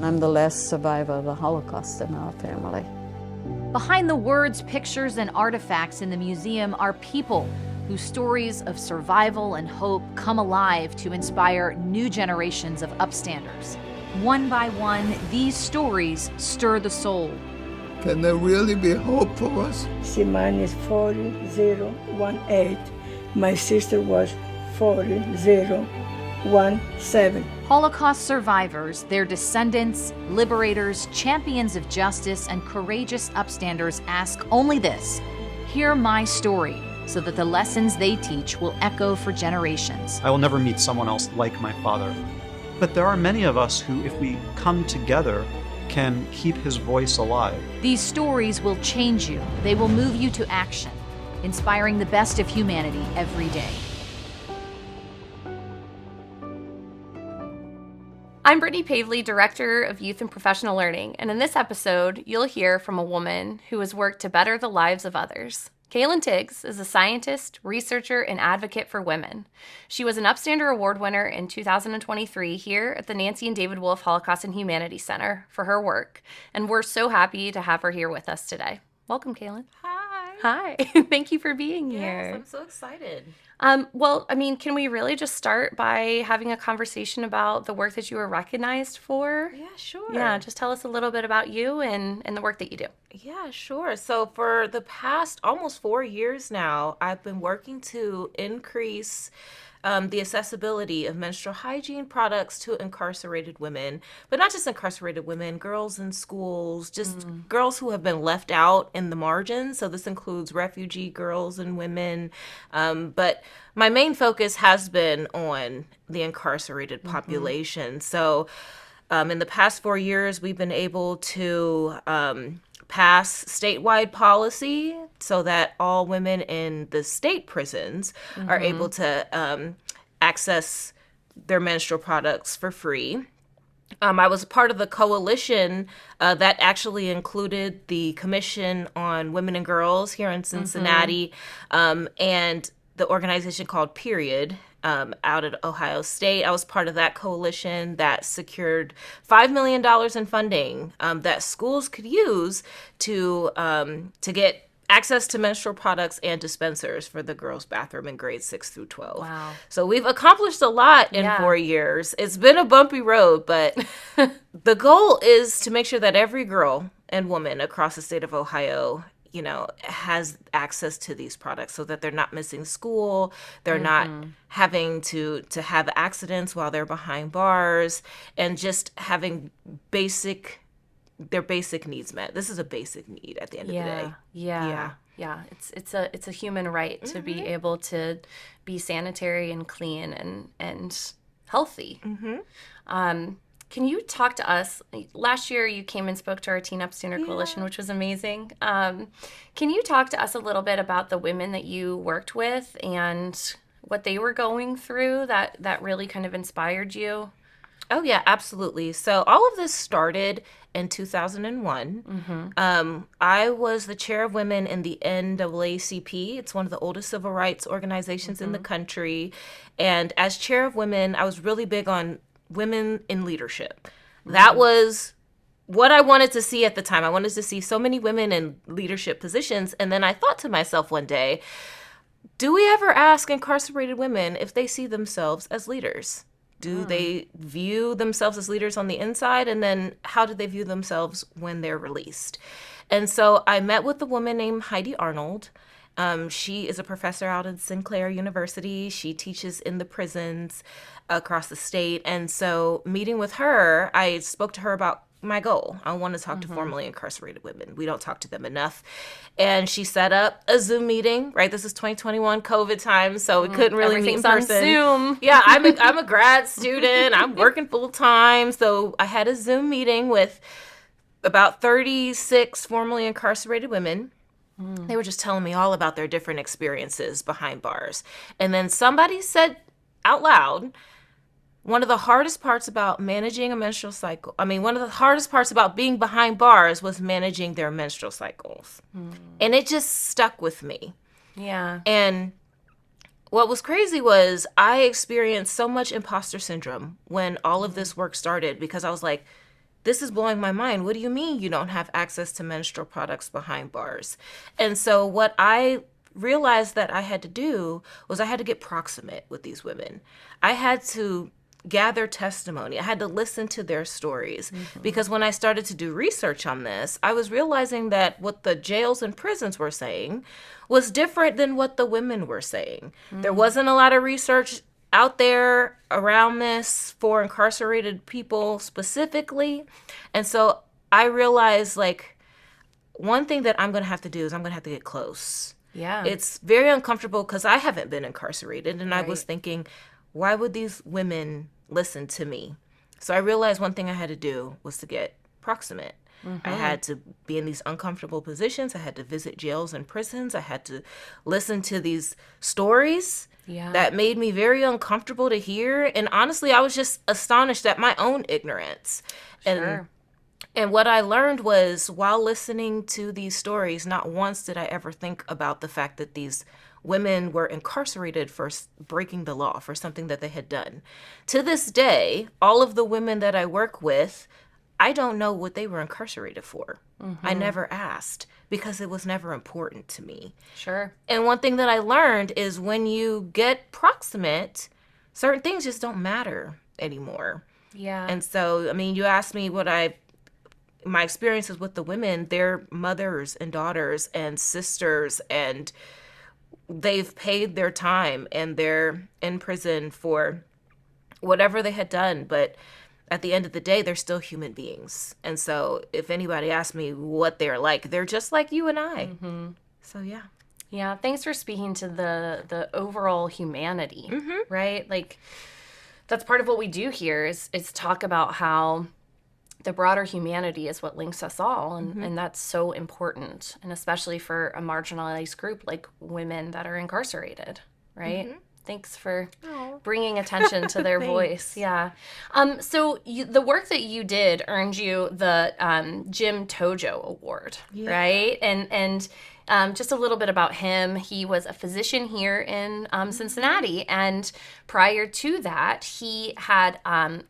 I'm the last survivor of the Holocaust in our family. Behind the words, pictures, and artifacts in the museum are people whose stories of survival and hope come alive to inspire new generations of upstanders. One by one, these stories stir the soul. Can there really be hope for us? See, mine is 40018. My sister was 40017. Holocaust survivors, their descendants, liberators, champions of justice, and courageous upstanders ask only this: hear my story, so that the lessons they teach will echo for generations. I will never meet someone else like my father. But there are many of us who, if we come together, can keep his voice alive. These stories will change you. They will move you to action, inspiring the best of humanity every day. I'm Brittany Pavley, Director of Youth and Professional Learning, and in this episode, you'll hear from a woman who has worked to better the lives of others. Kayelin Tiggs is a scientist, researcher, and advocate for women. She was an Upstander Award winner in 2023 here at the Nancy and David Wolf Holocaust and Humanities Center for her work, and we're so happy to have her here with us today. Welcome, Kayelin. Hi. Hi. Thank you for being here. Yes, I'm so excited. Well, I mean, can we really just start by having a conversation about the work that you were recognized for? Yeah, sure. Yeah, just tell us a little bit about you and the work that you do. Yeah, sure. So for the past almost 4 years now, I've been working to increase the accessibility of menstrual hygiene products to incarcerated women, but not just incarcerated women, girls in schools, just girls who have been left out in the margins. So this includes refugee girls and women. But my main focus has been on the incarcerated population. So in the past 4 years, we've been able to pass statewide policy so that all women in the state prisons are able to access their menstrual products for free. I was part of the coalition that actually included the Commission on Women and Girls here in Cincinnati and the organization called Period out at Ohio State. I was part of that coalition that secured $5 million in funding that schools could use to get access to menstrual products and dispensers for the girls' bathroom in grades 6 through 12. Wow. So we've accomplished a lot in 4 years. It's been a bumpy road, but the goal is to make sure that every girl and woman across the state of Ohio, you know, has access to these products so that they're not missing school, they're not having to have accidents while they're behind bars, and just having their basic needs met. This is a basic need at the end of the day. Yeah. It's a human right to be able to be sanitary and clean and healthy. Can you talk to us? Last year, you came and spoke to our Teen Upstander Coalition, which was amazing. Can you talk to us a little bit about the women that you worked with and what they were going through that really kind of inspired you? Oh, yeah, absolutely. So all of this started in 2001. I was the chair of women in the NAACP. It's one of the oldest civil rights organizations in the country. And as chair of women, I was really big on women in leadership. That was what I wanted to see at the time. I wanted to see so many women in leadership positions. And then I thought to myself one day, do we ever ask incarcerated women if they see themselves as leaders? Do they view themselves as leaders on the inside? And then how do they view themselves when they're released? And so I met with a woman named Heidi Arnold. She is a professor out at Sinclair University. She teaches in the prisons across the state. And so meeting with her, I spoke to her about my goal. I want to talk to formerly incarcerated women. We don't talk to them enough. And she set up a Zoom meeting, right? This is 2021 COVID time, so we couldn't really meet in person. On Zoom. Yeah, I'm a grad student. I'm working full time. So I had a Zoom meeting with about 36 formerly incarcerated women. They were just telling me all about their different experiences behind bars. And then somebody said out loud, one of the hardest parts about managing a menstrual cycle, one of the hardest parts about being behind bars was managing their menstrual cycles. And it just stuck with me. Yeah. And what was crazy was I experienced so much imposter syndrome when all of this work started, because I was like, this is blowing my mind. What do you mean you don't have access to menstrual products behind bars? And so what I realized that I had to do was I had to get proximate with these women. I had to gather testimony. I had to listen to their stories, because when I started to do research on this, I was realizing that what the jails and prisons were saying was different than what the women were saying. There wasn't a lot of research out there around this for incarcerated people specifically. And so I realized, like, one thing that I'm going to have to do is I'm going to have to get close. Yeah. It's very uncomfortable because I haven't been incarcerated. And I was Right. thinking, why would these women listen to me? So I realized one thing I had to do was to get proximate. I had to be in these uncomfortable positions. I had to visit jails and prisons. I had to listen to these stories Yeah. that made me very uncomfortable to hear. And honestly, I was just astonished at my own ignorance. Sure. And what I learned was, while listening to these stories, not once did I ever think about the fact that these women were incarcerated for breaking the law, for something that they had done. To this day, all of the women that I work with, I don't know what they were incarcerated for. I never asked, because it was never important to me. Sure. And one thing that I learned is, when you get proximate, certain things just don't matter anymore. Yeah. And so, I mean, you asked me my experiences with the women. They're mothers and daughters and sisters, and they've paid their time and they're in prison for whatever they had done. But at the end of the day, they're still human beings. And so if anybody asks me what they're like, they're just like you and I. So, yeah. Yeah, thanks for speaking to the overall humanity, right? Like, that's part of what we do here is talk about how the broader humanity is what links us all, and that's so important, and especially for a marginalized group like women that are incarcerated, right? Thanks for bringing attention to their voice. Yeah. So the work that you did earned you the Jim Tojo Award, right? And just a little bit about him. He was a physician here in Cincinnati, and prior to that, he had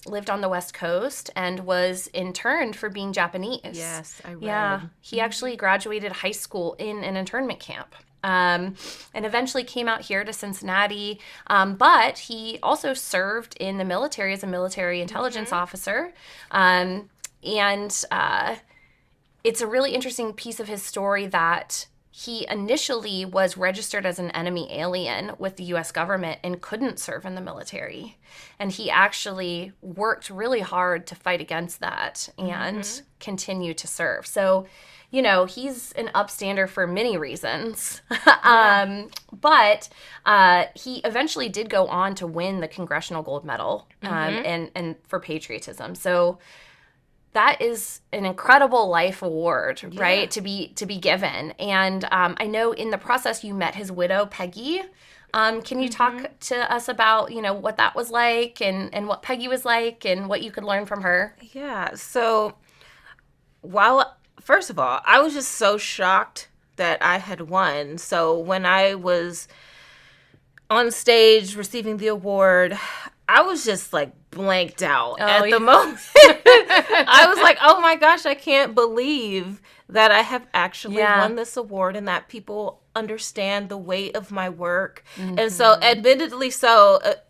lived on the West Coast and was interned for being Japanese. Yes, I read. Yeah, he actually graduated high school in an internment camp. And eventually came out here to Cincinnati, but he also served in the military as a military intelligence officer. And it's a really interesting piece of his story that he initially was registered as an enemy alien with the U.S. government and couldn't serve in the military. And he actually worked really hard to fight against that and continue to serve. So, you know, he's an upstander for many reasons. But he eventually did go on to win the Congressional Gold Medal and for patriotism. So that is an incredible life award, right? To be given. And I know in the process you met his widow, Peggy. Can you talk to us about, you know, what that was like and what Peggy was like and what you could learn from her? Yeah. So first of all, I was just so shocked that I had won. So when I was on stage receiving the award, I was just like blanked out at the moment. I was like, oh my gosh, I can't believe that I have actually won this award and that people understand the weight of my work. And so admittedly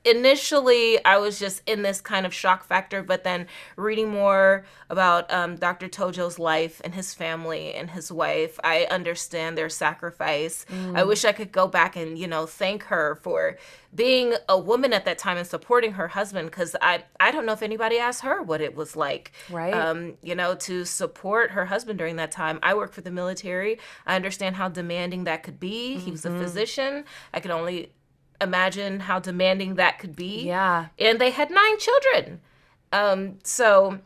initially I was just in this kind of shock factor, but then reading more about Dr. Tojo's life and his family and his wife, I understand their sacrifice. I wish I could go back and, you know, thank her for being a woman at that time and supporting her husband, because I don't know if anybody asked her what it was like, right? You know, to support her husband during that time. I work for the military. I understand how demanding that could be. He was a physician. I could only imagine how demanding that could be. Yeah. And they had 9 children. So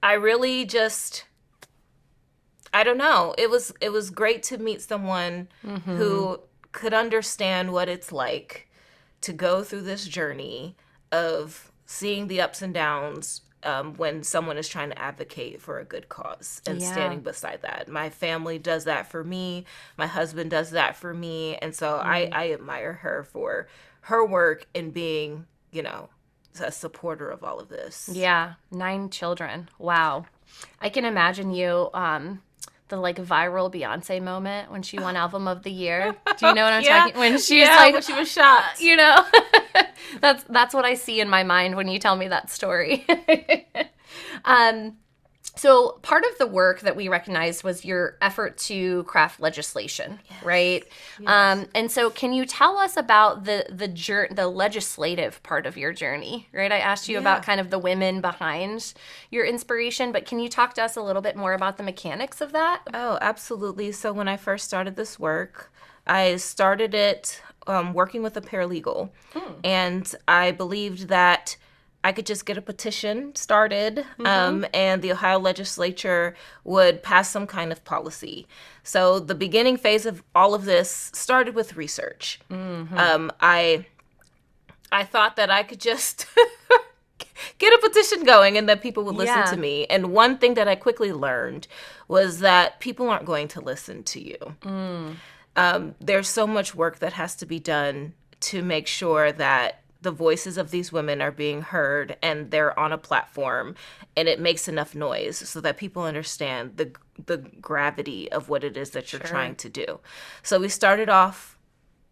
I really just, I don't know. It was great to meet someone who could understand what it's like to go through this journey of seeing the ups and downs when someone is trying to advocate for a good cause and standing beside that. My family does that for me. My husband does that for me. And so I admire her for her work in being, you know, a supporter of all of this. Yeah, 9 children. Wow. I can imagine you, the like viral Beyonce moment when she won Album of the Year. Do you know what I'm talking? When she's like, when she was shot. you know, that's what I see in my mind when you tell me that story. So part of the work that we recognized was your effort to craft legislation, right? Yes. And so can you tell us about the legislative part of your journey, right? I asked you about kind of the women behind your inspiration, but can you talk to us a little bit more about the mechanics of that? Oh, absolutely. So when I first started this work, I started it working with a paralegal. And I believed that I could just get a petition started, and the Ohio legislature would pass some kind of policy. So the beginning phase of all of this started with research. I thought that I could just get a petition going and that people would listen to me. And one thing that I quickly learned was that people aren't going to listen to you. There's so much work that has to be done to make sure that the voices of these women are being heard and they're on a platform and it makes enough noise so that people understand the gravity of what it is that you're trying to do. So we started off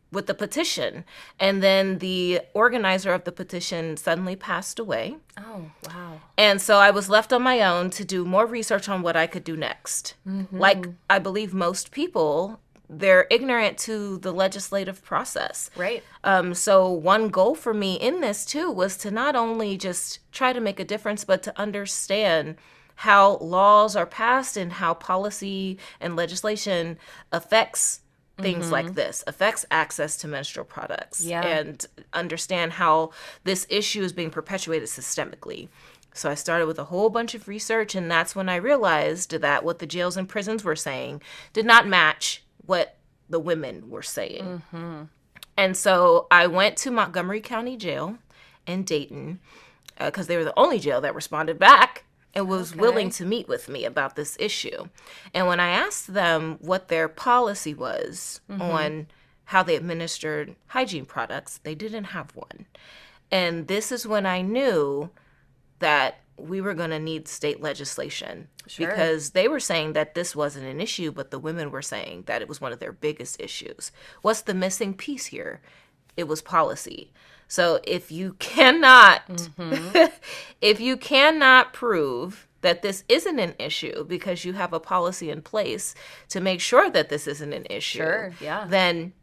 with the petition, and then the organizer of the petition suddenly passed away. Oh, wow. And so I was left on my own to do more research on what I could do next. Like I believe most people, they're ignorant to the legislative process. Right. So one goal for me in this, too, was to not only just try to make a difference, but to understand how laws are passed and how policy and legislation affects things like this, affects access to menstrual products, and understand how this issue is being perpetuated systemically. So I started with a whole bunch of research, and that's when I realized that what the jails and prisons were saying did not match what the women were saying. And so I went to Montgomery County Jail in Dayton because they were the only jail that responded back and was willing to meet with me about this issue. And when I asked them what their policy was on how they administered hygiene products, they didn't have one. And this is when I knew that we were going to need state legislation because they were saying that this wasn't an issue, but the women were saying that it was one of their biggest issues. What's the missing piece here? It was policy. So if you cannot, if you cannot prove that this isn't an issue because you have a policy in place to make sure that this isn't an issue, then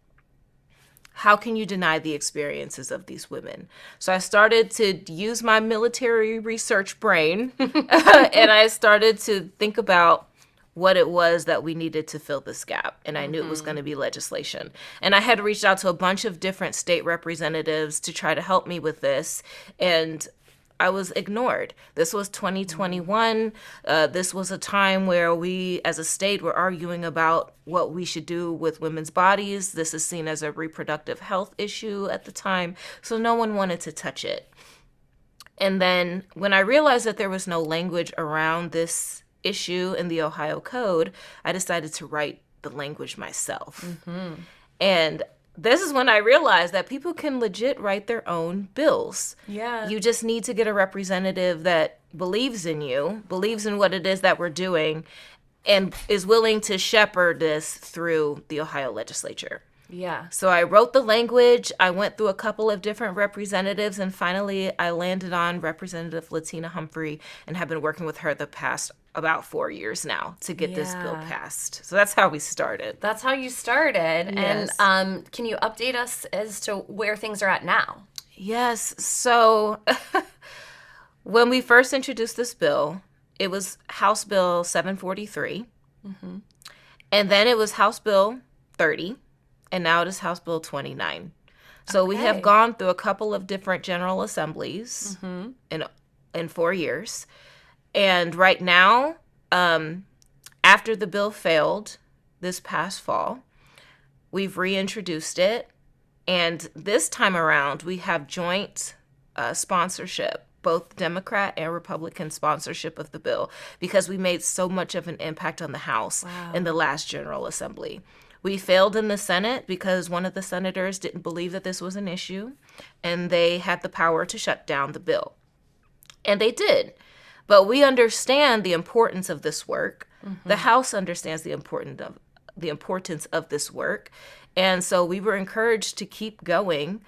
how can you deny the experiences of these women? So I started to use my military research brain and I started to think about what it was that we needed to fill this gap. And I knew it was going to be legislation. And I had reached out to a bunch of different state representatives to try to help me with this. And I was ignored. This was 2021. This was a time where we, as a state, were arguing about what we should do with women's bodies. This is seen as a reproductive health issue at the time, so no one wanted to touch it. And then when I realized that there was no language around this issue in the Ohio Code, I decided to write the language myself. And this is when I realized that people can legit write their own bills. You just need to get a representative that believes in you, believes in what it is that we're doing, and is willing to shepherd this through the Ohio legislature. So I wrote the language. I went through a couple of different representatives, and finally I landed on Representative Latina Humphrey and have been working with her the past about 4 years now to get this bill passed. So that's how we started. That's how you started. Yes. And can you update us as to where things are at now? Yes. So when we first introduced this bill, it was House Bill 743. And then it was House Bill 30. And now it is House Bill 29. So we have gone through a couple of different General Assemblies in 4 years. And right now, after the bill failed this past fall, we've reintroduced it. And this time around, we have joint sponsorship, both Democrat and Republican sponsorship of the bill, because we made so much of an impact on the House in the last General Assembly. We failed in the Senate because one of the senators didn't believe that this was an issue, and they had the power to shut down the bill. And they did. But we understand the importance of this work. The House understands the importance of this work. And so we were encouraged to keep going.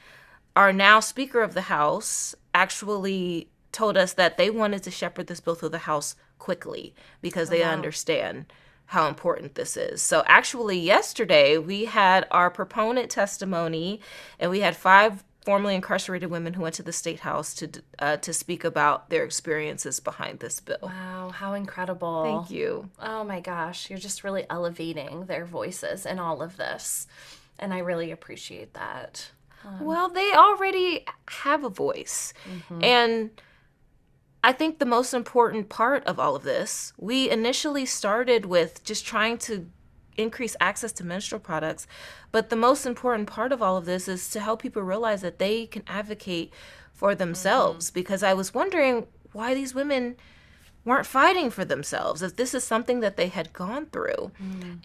Our now Speaker of the House actually told us that they wanted to shepherd this bill through the House quickly because they understand how important this is. So actually yesterday we had our proponent testimony, and we had 5 formerly incarcerated women who went to the State House to speak about their experiences behind this bill. Wow, how incredible. Thank you. Oh my gosh, you're just really elevating their voices in all of this. And I really appreciate that. Well, they already have a voice. And I think the most important part of all of this, we initially started with just trying to increase access to menstrual products. But the most important part of all of this is to help people realize that they can advocate for themselves. Because I was wondering why these women weren't fighting for themselves, if this is something that they had gone through.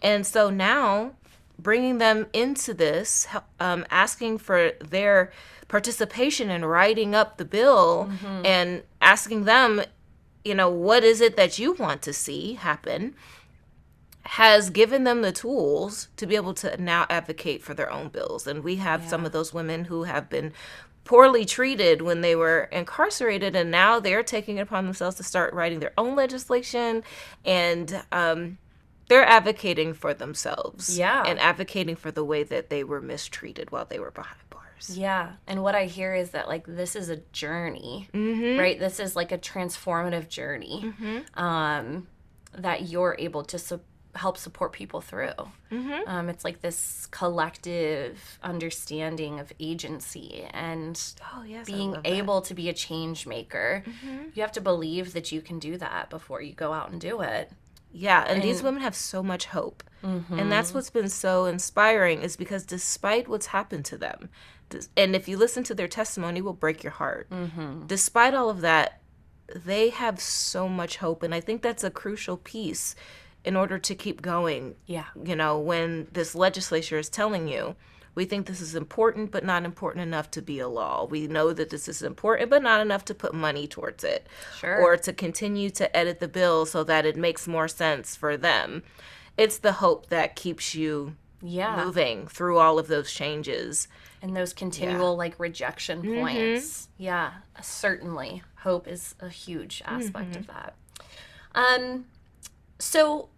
And so now bringing them into this, asking for their participation in writing up the bill and asking them, what is it that you want to see happen, has given them the tools to be able to now advocate for their own bills. And we have some of those women who have been poorly treated when they were incarcerated, and now they're taking it upon themselves to start writing their own legislation, and they're advocating for themselves and advocating for the way that they were mistreated while they were behind bars. Yeah. And what I hear is that, like, this is a journey, right? This is like a transformative journey that you're able to help support people through. It's like this collective understanding of agency and being able to be a change maker. You have to believe that you can do that before you go out and do it. Yeah, and these women have so much hope. And that's what's been so inspiring, is because despite what's happened to them, and if you listen to their testimony, it will break your heart. Despite all of that, they have so much hope. And I think that's a crucial piece in order to keep going. When this legislature is telling you, we think this is important, but not important enough to be a law. We know that this is important, but not enough to put money towards it. Or to continue to edit the bill so that it makes more sense for them. It's the hope that keeps you moving through all of those changes. And those continual, rejection points. Yeah, certainly. Hope is a huge aspect of that. So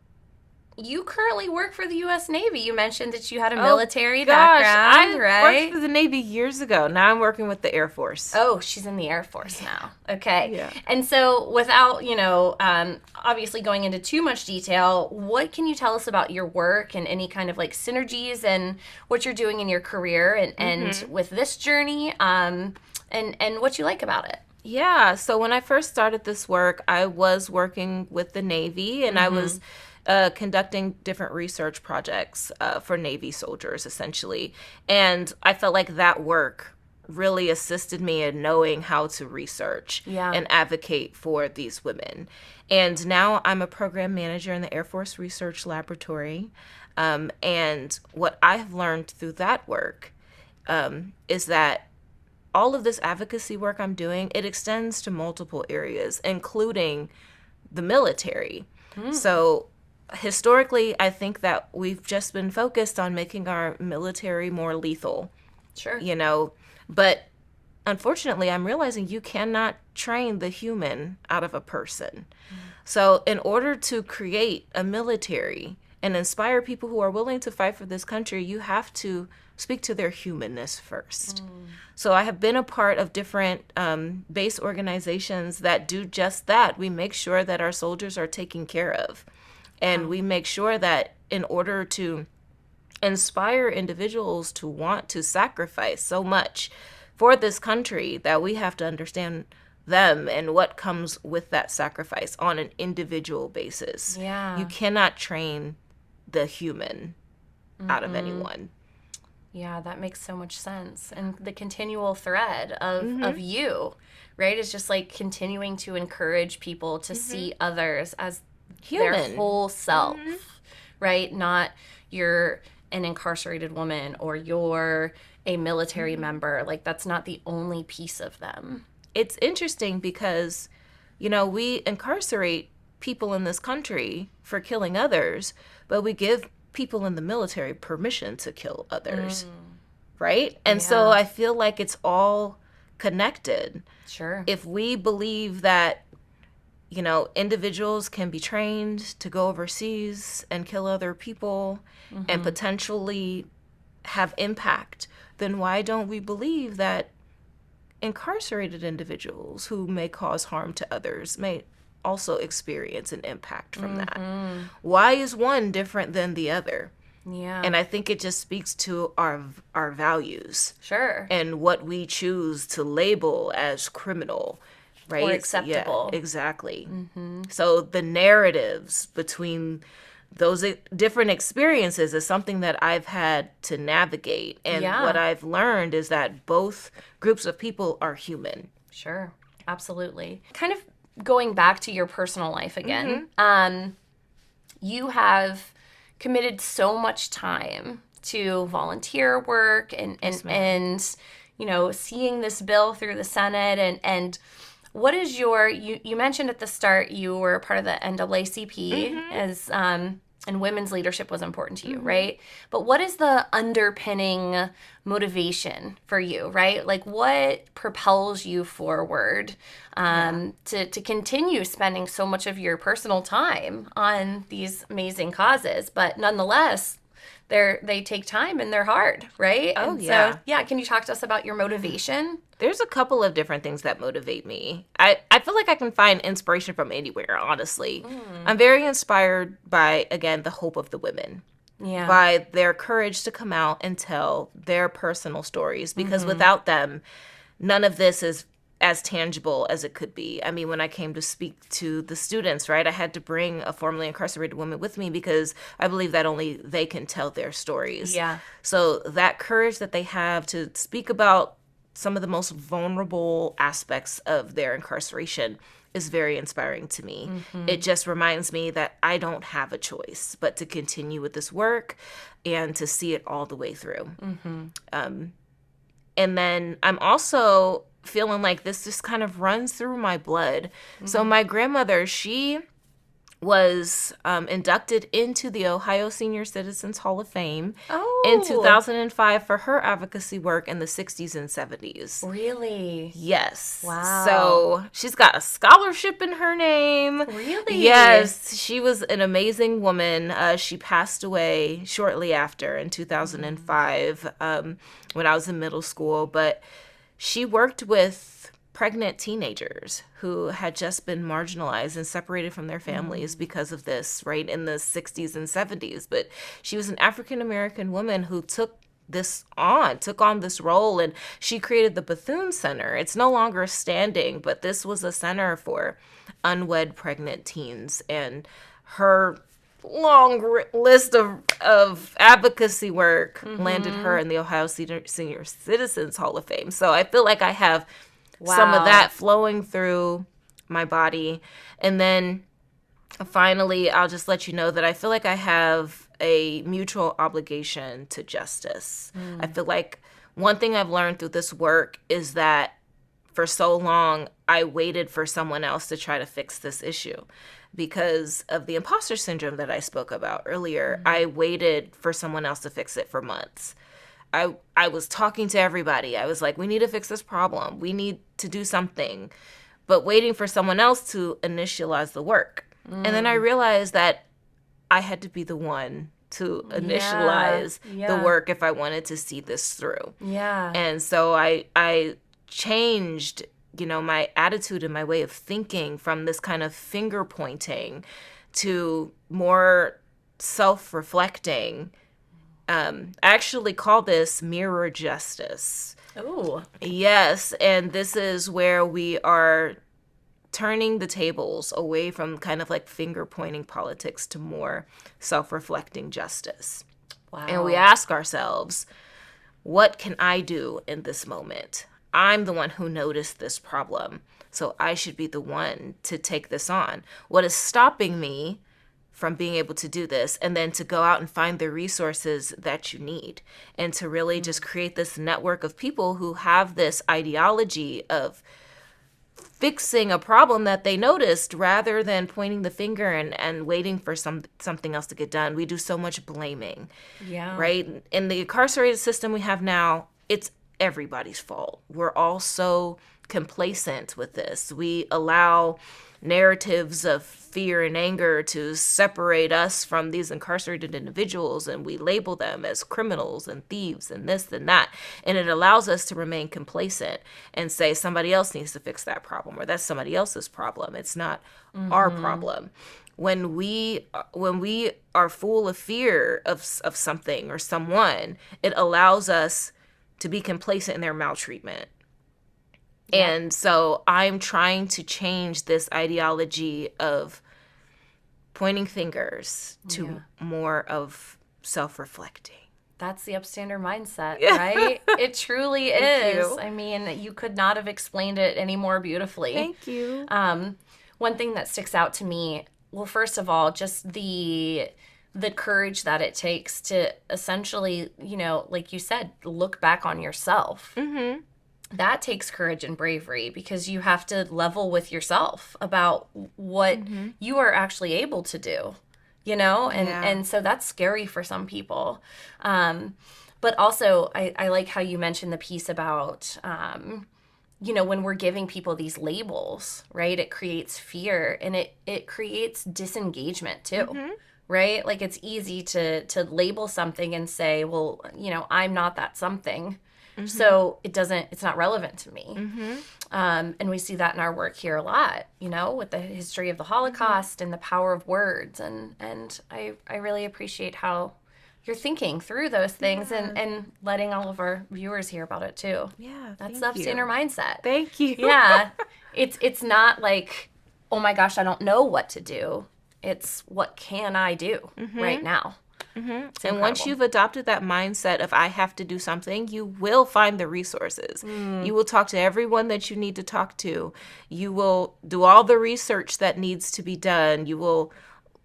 you currently work for the U.S. Navy. You mentioned that you had a military background, right? I worked for the Navy years ago. Now I'm working with the Air Force. Oh, she's in the Air Force now. Okay. Yeah. And so without, obviously going into too much detail, what can you tell us about your work and any kind of synergies and what you're doing in your career and with this journey and what you like about it? Yeah. So when I first started this work, I was working with the Navy, and I was conducting different research projects for Navy soldiers, essentially. And I felt like that work really assisted me in knowing how to research and advocate for these women. And now I'm a program manager in the Air Force Research Laboratory. And what I have learned through that work is that all of this advocacy work I'm doing, it extends to multiple areas, including the military. So historically, I think that we've just been focused on making our military more lethal. But unfortunately, I'm realizing you cannot train the human out of a person. So in order to create a military and inspire people who are willing to fight for this country, you have to speak to their humanness first. So I have been a part of different base organizations that do just that. We make sure that our soldiers are taken care of. And we make sure that in order to inspire individuals to want to sacrifice so much for this country, that we have to understand them and what comes with that sacrifice on an individual basis. You cannot train the human out of anyone. Yeah, that makes so much sense. And the continual thread of you, right, is just continuing to encourage people to see others as human, their whole self, right? Not you're an incarcerated woman or you're a military member. That's not the only piece of them. It's interesting because we incarcerate people in this country for killing others, but we give people in the military permission to kill others, right? And so I feel like it's all connected. Sure. If we believe that, individuals can be trained to go overseas and kill other people and potentially have impact, then why don't we believe that incarcerated individuals who may cause harm to others may also experience an impact from that? Why is one different than the other? Yeah. And I think it just speaks to our values. Sure. And what we choose to label as criminal, right? Or acceptable. Yeah, exactly. So the narratives between those different experiences is something that I've had to navigate. And what I've learned is that both groups of people are human. Sure. Absolutely. Kind of going back to your personal life again, you have committed so much time to volunteer work and seeing this bill through the Senate and what is you mentioned at the start you were part of the NAACP as and women's leadership was important to you, right? But what is the underpinning motivation for you, right? Like what propels you forward to continue spending so much of your personal time on these amazing causes? But nonetheless, they take time and they're hard, right? Oh, and yeah. So, can you talk to us about your motivation? There's a couple of different things that motivate me. I feel like I can find inspiration from anywhere, honestly. I'm very inspired by, again, the hope of the women. Yeah. By their courage to come out and tell their personal stories. Because without them, none of this is as tangible as it could be. I mean, when I came to speak to the students, right, I had to bring a formerly incarcerated woman with me because I believe that only they can tell their stories. Yeah. So that courage that they have to speak about some of the most vulnerable aspects of their incarceration is very inspiring to me. It just reminds me that I don't have a choice but to continue with this work and to see it all the way through. And then I'm also feeling like this just kind of runs through my blood. So my grandmother, she was inducted into the Ohio Senior Citizens Hall of Fame in 2005 for her advocacy work in the 60s and 70s. Really? Yes. Wow. So she's got a scholarship in her name. Really? Yes. She was an amazing woman. She passed away shortly after in 2005 when I was in middle school. But she worked with pregnant teenagers who had just been marginalized and separated from their families because of this, right, in the 60s and 70s. But she was an African-American woman who took on this role, and she created the Bethune Center. It's no longer standing, but this was a center for unwed pregnant teens. And her long list of advocacy work landed her in the Ohio Senior Citizens Hall of Fame. So I feel like I have some of that flowing through my body. And then finally, I'll just let you know that I feel like I have a mutual obligation to justice. I feel like one thing I've learned through this work is that for so long, I waited for someone else to try to fix this issue. Because of the imposter syndrome that I spoke about earlier, I waited for someone else to fix it for months. I was talking to everybody. I was like, we need to fix this problem. We need to do something. But waiting for someone else to initialize the work. And then I realized that I had to be the one to initialize the work if I wanted to see this through. Yeah. And so I changed, my attitude and my way of thinking from this kind of finger pointing to more self-reflecting. I actually call this mirror justice. Oh. Yes, and this is where we are turning the tables away from kind of like finger-pointing politics to more self-reflecting justice. Wow. And we ask ourselves, what can I do in this moment? I'm the one who noticed this problem, so I should be the one to take this on. What is stopping me from being able to do this, and then to go out and find the resources that you need, and to really just create this network of people who have this ideology of fixing a problem that they noticed rather than pointing the finger and waiting for something else to get done. We do so much blaming. Yeah. Right? In the incarcerated system we have now, it's everybody's fault. We're all so complacent with this. We allow narratives of fear and anger to separate us from these incarcerated individuals, and we label them as criminals and thieves and this and that, and it allows us to remain complacent and say somebody else needs to fix that problem, or that's somebody else's problem. It's not our problem. When we are full of fear of something or someone, it allows us to be complacent in their maltreatment. And so I'm trying to change this ideology of pointing fingers to more of self-reflecting. That's the Upstander mindset, right? It truly is. You. I mean, you could not have explained it any more beautifully. Thank you. One thing that sticks out to me, well, first of all, just the courage that it takes to essentially, like you said, look back on yourself. Mm-hmm. That takes courage and bravery, because you have to level with yourself about what you are actually able to do, and so that's scary for some people. But also I like how you mentioned the piece about, when we're giving people these labels, right, it creates fear, and it creates disengagement too. Right? Like, it's easy to label something and say, well, I'm not that something. So it's not relevant to me. And we see that in our work here a lot, with the history of the Holocaust and the power of words. And I really appreciate how you're thinking through those things and letting all of our viewers hear about it too. Yeah, that's the Upstander mindset. Thank you. Yeah. It's not like, oh my gosh, I don't know what to do. It's what can I do right now? And once you've adopted that mindset of I have to do something, you will find the resources. You will talk to everyone that you need to talk to. You will do all the research that needs to be done. You will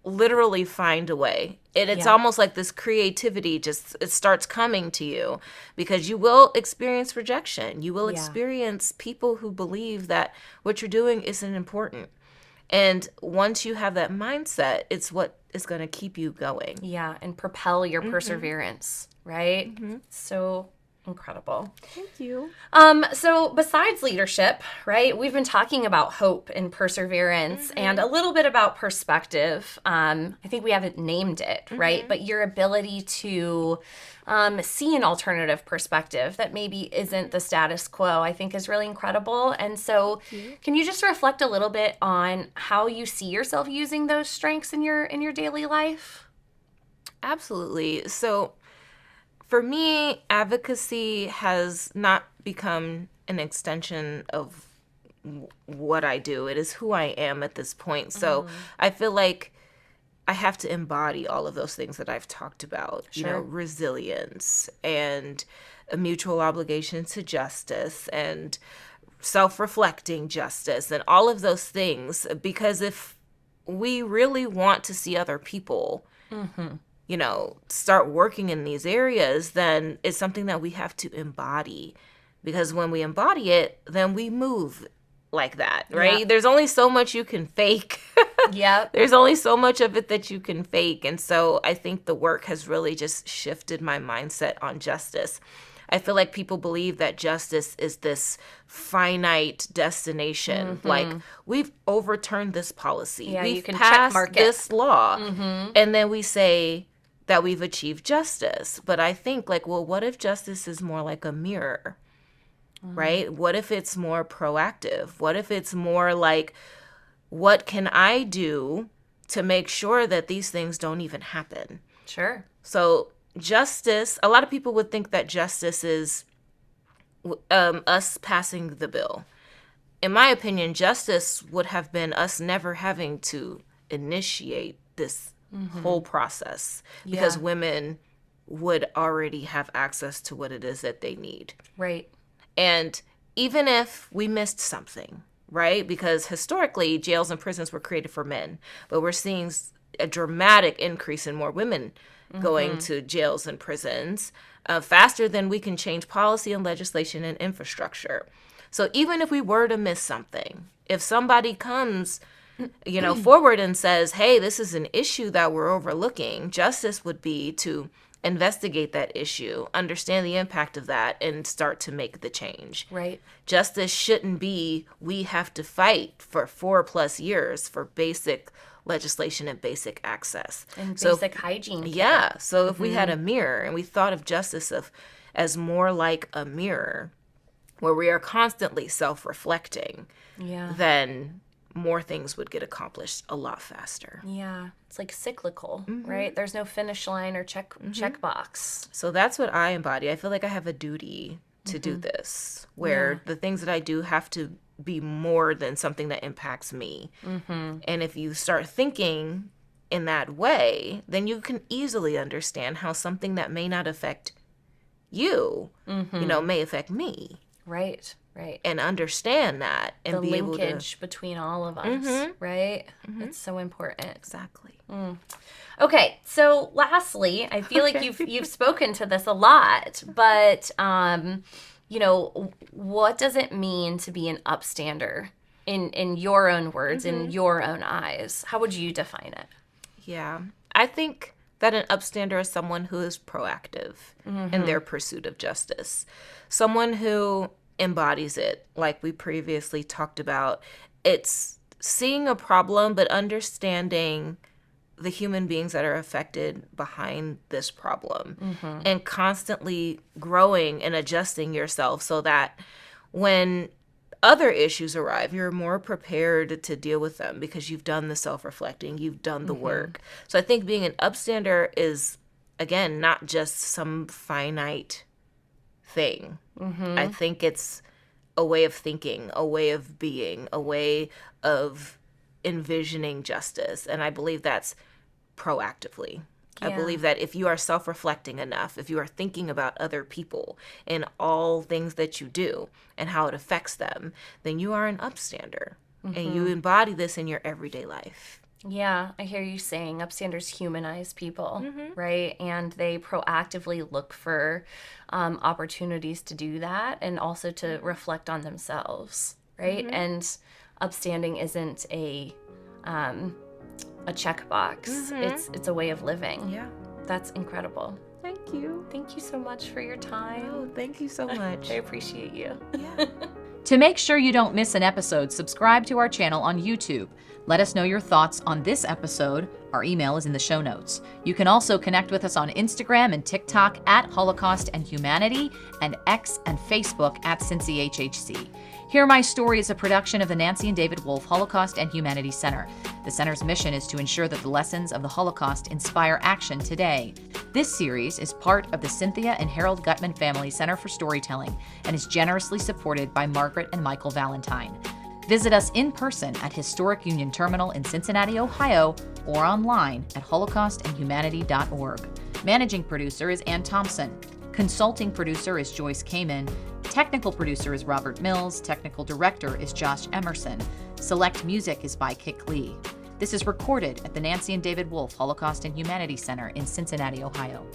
literally find a way. It's almost like this creativity it starts coming to you, because you will experience rejection. You will experience people who believe that what you're doing isn't important. And once you have that mindset, it's what is going to keep you going. Yeah, and propel your perseverance, right? So incredible. Thank you. So besides leadership, right, we've been talking about hope and perseverance and a little bit about perspective. I think we haven't named it, right? But your ability to see an alternative perspective that maybe isn't the status quo, I think, is really incredible. And so can you just reflect a little bit on how you see yourself using those strengths in your daily life? Absolutely. So for me, advocacy has not become an extension of what I do. It is who I am at this point. So I feel like I have to embody all of those things that I've talked about, resilience and a mutual obligation to justice and self-reflecting justice and all of those things. Because if we really want to see other people, start working in these areas, then it's something that we have to embody. Because when we embody it, then we move like that, right? Yeah. There's only so much you can fake. Yeah. There's only so much of it that you can fake. And so I think the work has really just shifted my mindset on justice. I feel like people believe that justice is this finite destination. Like, we've overturned this policy. Yeah, we've you can passed checkmark this law. And then we say that we've achieved justice. But I think, like, well, what if justice is more like a mirror? Right? What if it's more proactive? What if it's more like, what can I do to make sure that these things don't even happen? Sure. So justice, a lot of people would think that justice is us passing the bill. In my opinion, justice would have been us never having to initiate this whole process, because women would already have access to what it is that they need. Right. And even if we missed something, right? Because historically, jails and prisons were created for men, but we're seeing a dramatic increase in more women going to jails and prisons faster than we can change policy and legislation and infrastructure. So even if we were to miss something, if somebody comes, forward and says, hey, this is an issue that we're overlooking, justice would be to investigate that issue, understand the impact of that, and start to make the change. Right. Justice shouldn't be, we have to fight for 4+ years for basic legislation and basic access. And basic hygiene. Yeah. So if we had a mirror and we thought of justice as more like a mirror where we are constantly self-reflecting, then more things would get accomplished a lot faster. Yeah. It's like cyclical, right? There's no finish line or check box. So that's what I embody. I feel like I have a duty to do this, where the things that I do have to be more than something that impacts me. And if you start thinking in that way, then you can easily understand how something that may not affect you, may affect me. Right. And understand that and the be able to linkage between all of us, right? It's so important. Exactly. Okay, so lastly, I feel like you've spoken to this a lot, but what does it mean to be an upstander in your own words, in your own eyes? How would you define it? Yeah, I think that an upstander is someone who is proactive in their pursuit of justice, someone who embodies it, like we previously talked about. It's seeing a problem, but understanding the human beings that are affected behind this problem and constantly growing and adjusting yourself so that when other issues arrive, you're more prepared to deal with them because you've done the self-reflecting, you've done the work. So I think being an upstander is, again, not just some finite thing. I think it's a way of thinking, a way of being, a way of envisioning justice. And I believe that's proactively. I believe that if you are self-reflecting enough, if you are thinking about other people and all things that you do and how it affects them, then you are an upstander and you embody this in your everyday life. Yeah, I hear you saying upstanders humanize people, right? And they proactively look for opportunities to do that and also to reflect on themselves, right? And upstanding isn't a checkbox. It's a way of living. Yeah. That's incredible. Thank you. Thank you so much for your time. Oh, thank you so much. I appreciate you. Yeah. To make sure you don't miss an episode, subscribe to our channel on YouTube. Let us know your thoughts on this episode. Our email is in the show notes. You can also connect with us on Instagram and TikTok at Holocaust and Humanity, and X and Facebook at CincyHHC. Hear My Story is a production of the Nancy and David Wolf Holocaust and Humanity Center. The center's mission is to ensure that the lessons of the Holocaust inspire action today. This series is part of the Cynthia and Harold Gutman Family Center for Storytelling and is generously supported by Margaret and Michael Valentine. Visit us in person at Historic Union Terminal in Cincinnati, Ohio, or online at holocaustandhumanity.org. Managing producer is Ann Thompson. Consulting producer is Joyce Kamen. Technical producer is Robert Mills. Technical director is Josh Emerson. Select music is by Kik Lee. This is recorded at the Nancy and David Wolf Holocaust and Humanity Center in Cincinnati, Ohio.